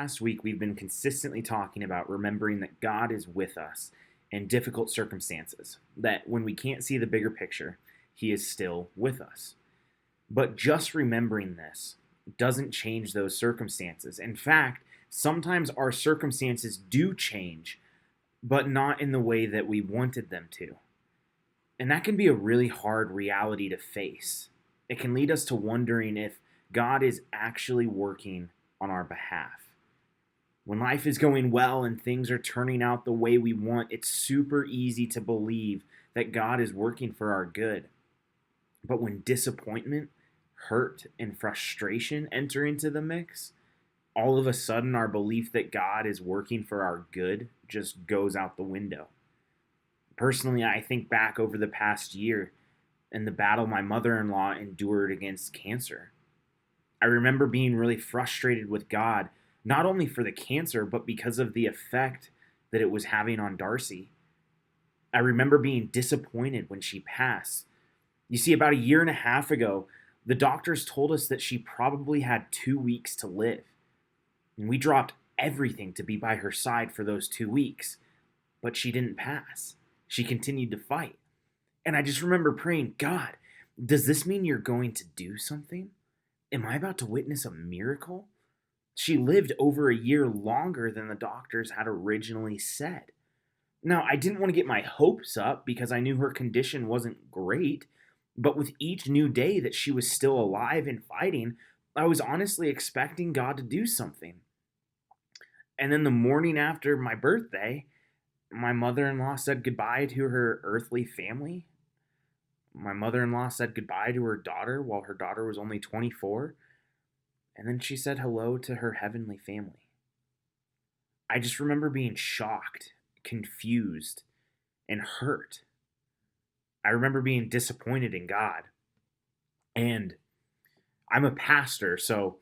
past week, we've been consistently talking about remembering that God is with us in difficult circumstances, that when we can't see the bigger picture, He is still with us. But just remembering this doesn't change those circumstances. In fact, sometimes our circumstances do change, but not in the way that we wanted them to. And that can be a really hard reality to face. It can lead us to wondering if God is actually working on our behalf. When life is going well and things are turning out the way we want, it's super easy to believe that God is working for our good. But when disappointment, hurt, and frustration enter into the mix, all of a sudden our belief that God is working for our good just goes out the window. Personally, I think back over the past year and the battle my mother-in-law endured against cancer. I remember being really frustrated with God, not only for the cancer, but because of the effect that it was having on Darcy. I remember being disappointed when she passed. You see, about a year and a half ago, the doctors told us that she probably had 2 weeks to live. And we dropped everything to be by her side for those 2 weeks. But she didn't pass. She continued to fight. And I just remember praying, God, does this mean you're going to do something? Am I about to witness a miracle? She lived over a year longer than the doctors had originally said. Now, I didn't want to get my hopes up because I knew her condition wasn't great, but with each new day that she was still alive and fighting, I was honestly expecting God to do something. And then the morning after my birthday, my mother-in-law said goodbye to her earthly family. My mother-in-law said goodbye to her daughter while her daughter was only 24. And then she said hello to her heavenly family. I just remember being shocked, confused, and hurt. I remember being disappointed in God. And I'm a pastor, so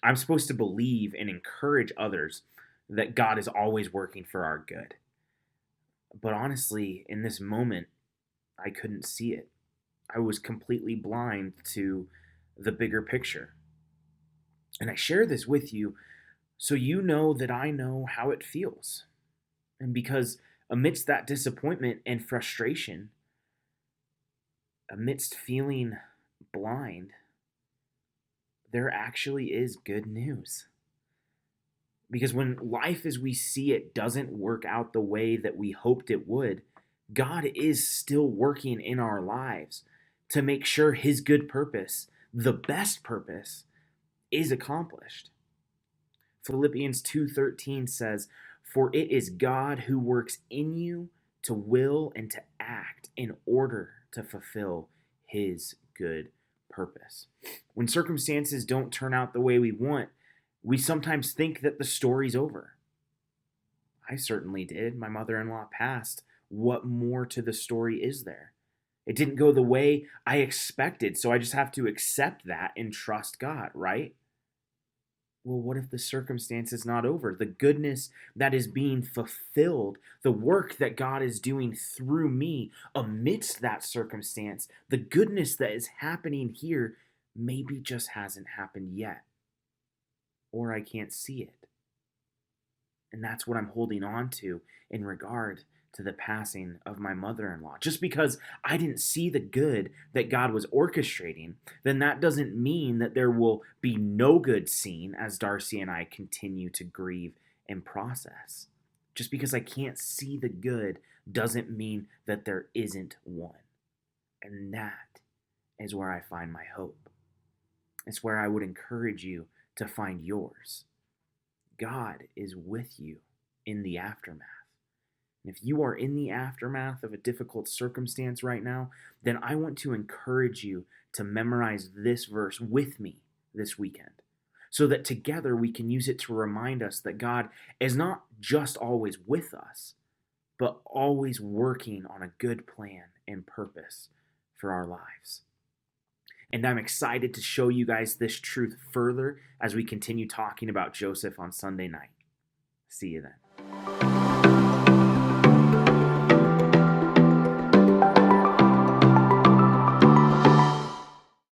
I'm supposed to believe and encourage others that God is always working for our good. But honestly, in this moment, I couldn't see it. I was completely blind to the bigger picture. And I share this with you so you know that I know how it feels. And because amidst that disappointment and frustration, amidst feeling blind, there actually is good news. Because when life as we see it doesn't work out the way that we hoped it would, God is still working in our lives to make sure His good purpose, the best purpose, is accomplished. Philippians 2:13 says, "For it is God who works in you to will and to act in order to fulfill His good purpose." When circumstances don't turn out the way we want, we sometimes think that the story's over. I certainly did. My mother-in-law passed. What more to the story is there? It didn't go the way I expected, so I just have to accept that and trust God, right? Well, what if the circumstance is not over? The goodness that is being fulfilled, the work that God is doing through me amidst that circumstance, the goodness that is happening here maybe just hasn't happened yet. Or I can't see it. And that's what I'm holding on to in regard to the passing of my mother-in-law. Just because I didn't see the good that God was orchestrating, then that doesn't mean that there will be no good seen as Darcy and I continue to grieve and process. Just because I can't see the good doesn't mean that there isn't one. And that is where I find my hope. It's where I would encourage you to find yours. God is with you in the aftermath. And if you are in the aftermath of a difficult circumstance right now, then I want to encourage you to memorize this verse with me this weekend, so that together we can use it to remind us that God is not just always with us, but always working on a good plan and purpose for our lives. And I'm excited to show you guys this truth further as we continue talking about Joseph on Sunday night. See you then.